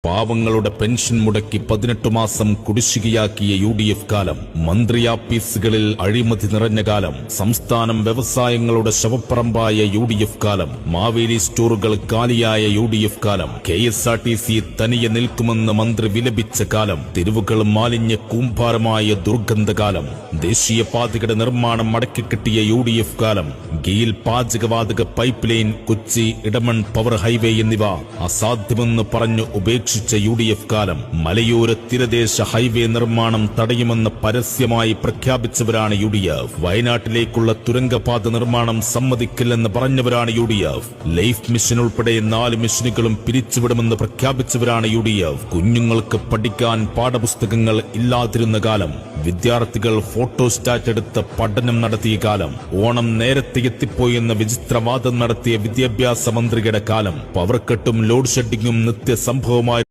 പാവങ്ങളുടെ പെൻഷൻ മുടക്കി 18 മാസം കുടിശ്ശികയാക്കിയ UDF കാലം, മന്ത്രിയാപ്പീസുകളിൽ അഴിമതി നിറഞ്ഞ കാലം, സംസ്ഥാനം വ്യവസായങ്ങളുടെ ശവപ്പറമ്പായ UDF കാലം, മാവേലി സ്റ്റോറുകൾ കാലിയായ UDF കാലം, KSRTC തനിയെ നിൽക്കുമെന്ന് മന്ത്രി വിലപിച്ച കാലം, തെരുവുകൾ മാലിന്യ കൂമ്പാരമായ ദുർഗന്ധകാലം, ദേശീയപാതയുടെ നിർമ്മാണം മടക്കിക്കിട്ടിയ UDF കാലം, ഗെയിൽ പാചകവാതക pipe line, Kochi Edamon power highway എന്നിവ അസാധ്യമെന്ന് പറഞ്ഞു ഉപേക്ഷിച്ച UDF കാലം, മലയോര തീരദേശ ഹൈവേ നിർമ്മാണം തടയുമെന്ന് പരസ്യമായി പ്രഖ്യാപിച്ചവരാണ് UDF. വയനാട്ടിലേക്കുള്ള തുരങ്കപാത നിർമ്മാണം സമ്മതിക്കില്ലെന്ന് പറഞ്ഞവരാണ് UDF. ലൈഫ് മിഷൻ ഉൾപ്പെടെ 4 മിഷനുകളും പിരിച്ചുവിടുമെന്ന് പ്രഖ്യാപിച്ചവരാണ് UDF. കുഞ്ഞുങ്ങൾക്ക് പഠിക്കാൻ പാഠപുസ്തകങ്ങൾ ഇല്ലാതിരുന്ന കാലം, വിദ്യാർത്ഥികൾ ഫോട്ടോസ്റ്റാറ്റ് എടുത്ത് പഠനം നടത്തിയ കാലം, ഓണം നേരത്തെ എത്തിപ്പോയെന്ന വിചിത്രവാദം നടത്തിയ വിദ്യാഭ്യാസ മന്ത്രിയുടെ കാലം, പവർക്കട്ടും ലോഡ് ഷെഡിങ്ങും നിത്യസംഭവമായി